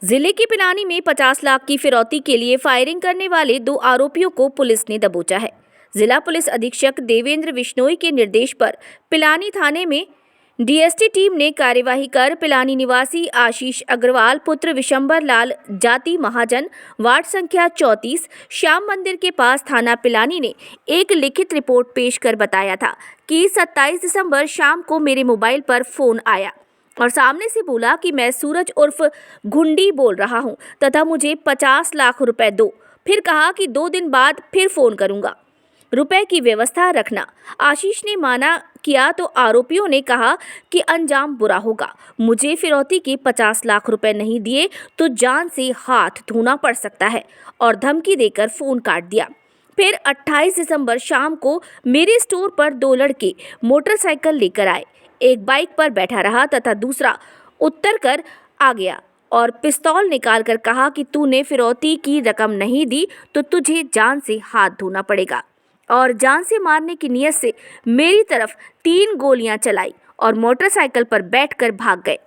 जिले की पिलानी में 50 लाख की फिरौती के लिए फायरिंग करने वाले 2 आरोपियों को पुलिस ने दबोचा है। जिला पुलिस अधीक्षक देवेंद्र बिश्नोई के निर्देश पर पिलानी थाने में डीएसटी टीम ने कार्यवाही कर पिलानी निवासी आशीष अग्रवाल पुत्र विशंबर लाल जाति महाजन वार्ड संख्या 34 श्याम मंदिर के पास थाना पिलानी ने एक लिखित रिपोर्ट पेश कर बताया था कि 27 दिसंबर शाम को मेरे मोबाइल पर फोन आया और सामने से बोला कि मैं सूरज उर्फ घुंडी बोल रहा हूं तथा मुझे 50 लाख रुपए दो। फिर कहा कि 2 दिन बाद फिर फोन करूंगा, रुपए की व्यवस्था रखना। आशीष ने माना किया तो आरोपियों ने कहा कि अंजाम बुरा होगा, मुझे फिरौती के 50 लाख रुपए नहीं दिए तो जान से हाथ धोना पड़ सकता है और धमकी देकर फोन काट दिया। फिर 28 दिसंबर शाम को मेरे स्टोर पर 2 लड़के मोटरसाइकिल लेकर आए, एक बाइक पर बैठा रहा तथा दूसरा उतर कर आ गया और पिस्तौल निकालकर कहा कि तूने फिरौती की रकम नहीं दी तो तुझे जान से हाथ धोना पड़ेगा और जान से मारने की नीयत से मेरी तरफ 3 गोलियां चलाई और मोटरसाइकिल पर बैठकर भाग गए।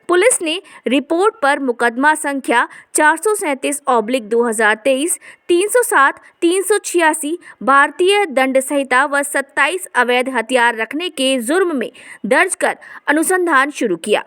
पुलिस ने रिपोर्ट पर मुकदमा संख्या 437/2023, 307, 386 भारतीय दंड संहिता व 27 अवैध हथियार रखने के जुर्म में दर्ज कर अनुसंधान शुरू किया।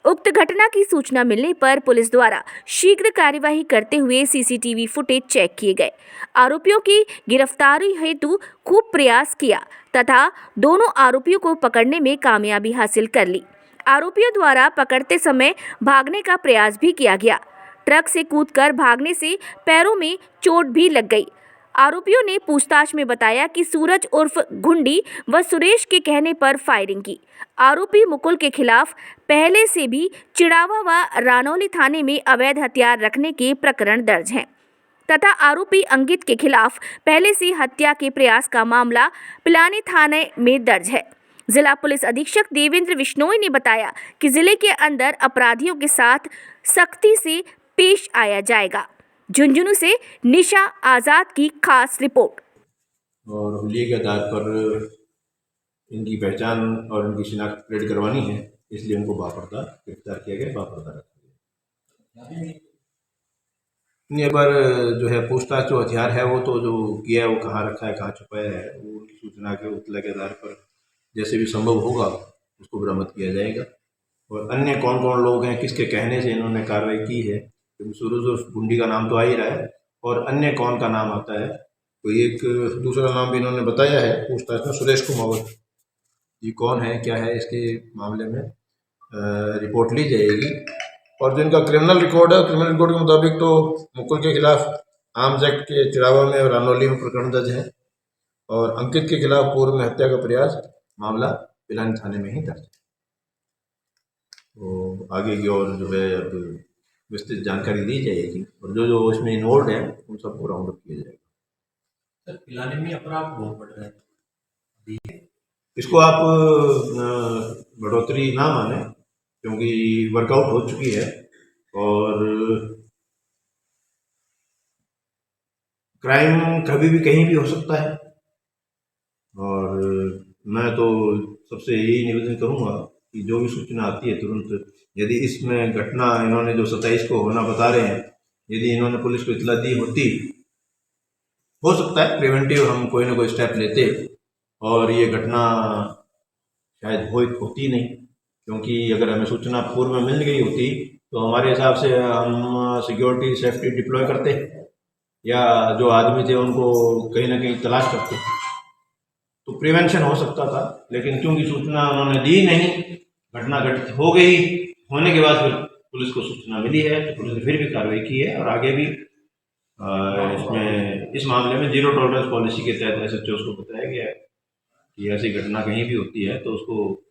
उक्त घटना की सूचना मिलने पर पुलिस द्वारा शीघ्र कार्यवाही करते हुए सीसीटीवी फुटेज चेक किए गए। आरोपियों की गिरफ्तारी हेतु खूब प्रयास किया तथा दोनों आरोपियों को पकड़ने में कामयाबी हासिल कर ली। आरोपियों द्वारा पकड़ते समय भागने का प्रयास भी किया गया। ट्रक से कूदकर भागने से पैरों में चोट भी लग गई। आरोपियों ने पूछताछ में बताया कि सूरज उर्फ घुंडी व सुरेश के कहने पर फायरिंग की। आरोपी मुकुल के खिलाफ पहले से भी चिड़ावा व रानौली थाने में अवैध हथियार रखने के प्रकरण दर्ज हैं तथा आरोपी अंकित के खिलाफ पहले से हत्या के प्रयास का मामला पिलानी थाने में दर्ज है। जिला पुलिस अधीक्षक देवेंद्र बिश्नोई ने बताया कि जिले के अंदर अपराधियों के साथ सख्ती से पेश आया जाएगा। झुंझुनू से निशा आजाद की खास रिपोर्ट। और हुलिये के आधार पर इनकी पहचान और इनकी शिनाख्त प्लेट करवानी है, इसलिए उनको बापर्दा गिरफ्तार किया गया, बापर्दा रखा गया। ये बार जो है पूछताछ जो हथियार है वो तो जो किया है वो कहाँ रखा है, कहाँ छुपाया है, वो सूचना के उतला के आधार पर जैसे भी संभव होगा उसको बरामद किया जाएगा। और अन्य कौन कौन लोग हैं, किसके कहने से इन्होंने कार्रवाई की है, क्योंकि सूरज उर्फ गुंडी का नाम तो आ ही रहा है और अन्य कौन का नाम आता है, तो एक दूसरा नाम भी इन्होंने बताया है पूछताछ में, सुरेश कुमार। ये कौन है क्या है इसके मामले में रिपोर्ट ली जाएगी। और जिनका क्रिमिनल रिकॉर्ड है, क्रिमिनल रिकॉर्ड के मुताबिक तो मुकुल के खिलाफ आर्म्स एक्ट के चिड़ावा में और रानौली में प्रकरण दर्ज है और अंकित के खिलाफ पूर्व में हत्या का प्रयास मामला पिलानी थाने में ही दर्ज है। तो आगे की और जो है अब विस्तृत जानकारी दी जाएगी और जो जो इसमें इन्वॉल्व है उन सबको राउंड अप किया जाएगा। सर पिलानी में अपराध बहुत बढ़ रहा है, इसको आप बढ़ोतरी ना माने क्योंकि वर्कआउट हो चुकी है और क्राइम कभी भी कहीं भी हो सकता है। और मैं तो सबसे यही निवेदन करूंगा कि जो भी सूचना आती है तुरंत, यदि इसमें घटना इन्होंने जो 27 को होना बता रहे हैं, यदि इन्होंने पुलिस को इतला दी होती, हो सकता है प्रिवेंटिव हम कोई ना कोई स्टेप लेते और ये घटना शायद होती नहीं, क्योंकि अगर हमें सूचना पूर्व में मिल गई होती तो हमारे हिसाब से हम सिक्योरिटी सेफ्टी डिप्लॉय करते या जो आदमी थे उनको कहीं ना कहीं तलाश करते, तो प्रिवेंशन हो सकता था। लेकिन क्योंकि सूचना उन्होंने दी नहीं, घटना घटित हो गई, होने के बाद फिर पुलिस को सूचना मिली है तो पुलिस ने फिर भी कार्रवाई की है और आगे भी इसमें इस मामले में 0 टॉलरेंस पॉलिसी के तहत SHO को बताया गया है कि ऐसी घटना कहीं भी होती है तो उसको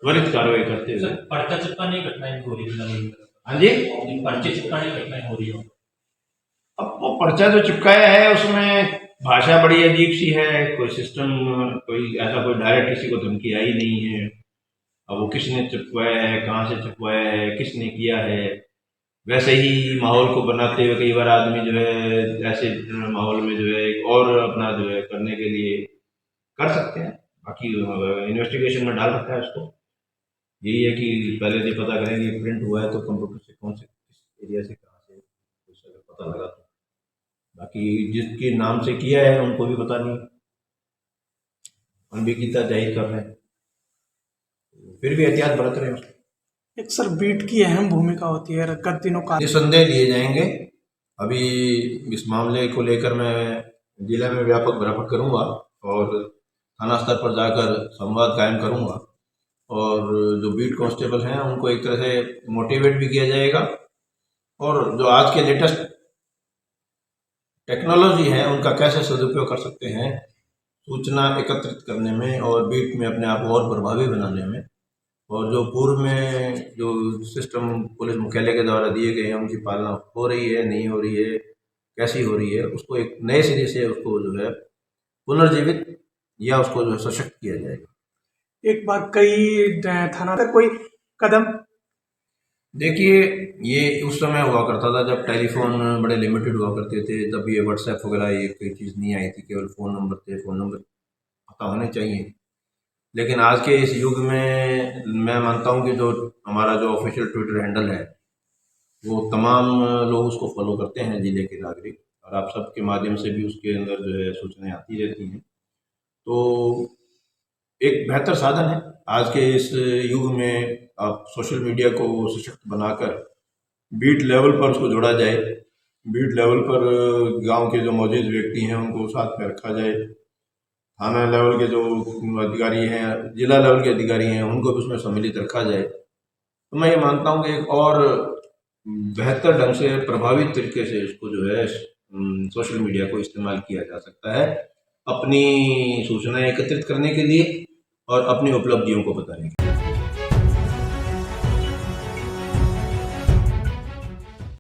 त्वरित कार्रवाई करते हुए पर्चा चिपकाने की घटनाएं हो रही है। हाँ जी, पर्चे चिपकाने की घटनाएं हो रही हो। अब वो पर्चा जो चिपकाया है उसमें भाषा बड़ी अजीब सी है, कोई सिस्टम, कोई ऐसा कोई डायरेक्ट किसी को धमकी आई नहीं है। अब वो किसने चिपकाया है, कहाँ से चिपकाया है, किसने किया है, वैसे ही माहौल को बनाते हुए कई बार आदमी जो है ऐसे माहौल में जो है एक और अपना जो है करने के लिए कर सकते हैं। बाकी इन्वेस्टिगेशन में डाल रखा है उसको। यही है कि पहले ये पता करें कि प्रिंट हुआ है तो कंप्यूटर से कौन से एरिया से कहाँ से कुछ अगर पता लगा तो। बाकी जिसके नाम से किया है उनको भी पता नहीं, अनभिज्ञता जाहिर कर रहे हैं, फिर भी एहतियात बरत रहे हैं उसको। एक सर बीट की अहम भूमिका होती है, गत दिनों का निसंदेह लिए जाएंगे। अभी इस मामले को लेकर मैं जिला में व्यापक भ्रमण करूंगा और थाना स्तर पर जाकर संवाद कायम करूंगा, और जो बीट कांस्टेबल हैं उनको एक तरह से मोटिवेट भी किया जाएगा, और जो आज के लेटेस्ट टेक्नोलॉजी है उनका कैसे सदुपयोग कर सकते हैं सूचना एकत्रित करने में और बीट में अपने आप को और प्रभावी बनाने में, और जो पूर्व में जो सिस्टम पुलिस मुख्यालय के द्वारा दिए गए हैं उनकी पालना हो रही है, नहीं हो रही है, कैसी हो रही है, उसको एक नए सिरे से उसको जो है पुनर्जीवित या उसको जो है सशक्त किया जाएगा। एक बार कई थाना तक कोई कदम, देखिए ये उस समय हुआ करता था जब टेलीफोन बड़े लिमिटेड हुआ करते थे, तब ये व्हाट्सएप वगैरह ये कोई चीज़ नहीं आई थी, केवल फ़ोन नंबर थे, फ़ोन नंबर पता होने चाहिए। लेकिन आज के इस युग में मैं मानता हूँ कि जो हमारा जो ऑफिशियल ट्विटर हैंडल है वो तमाम लोग उसको फॉलो करते हैं, ज़िले के नागरिक, और आप सबके माध्यम से भी उसके अंदर जो है सूचनाएं आती रहती हैं। तो एक बेहतर साधन है आज के इस युग में, आप सोशल मीडिया को सशक्त बनाकर बीट लेवल पर उसको जोड़ा जाए, बीट लेवल पर गांव के जो मौजूद व्यक्ति हैं उनको साथ में रखा जाए, थाना लेवल के जो अधिकारी हैं, जिला लेवल के अधिकारी हैं, उनको भी उसमें सम्मिलित रखा जाए, तो मैं ये मानता हूँ कि एक और बेहतर ढंग से प्रभावी तरीके से इसको जो है सोशल मीडिया को इस्तेमाल किया जा सकता है अपनी सूचनाएं एकत्रित करने के लिए और अपनी उपलब्धियों को बताने के लिए।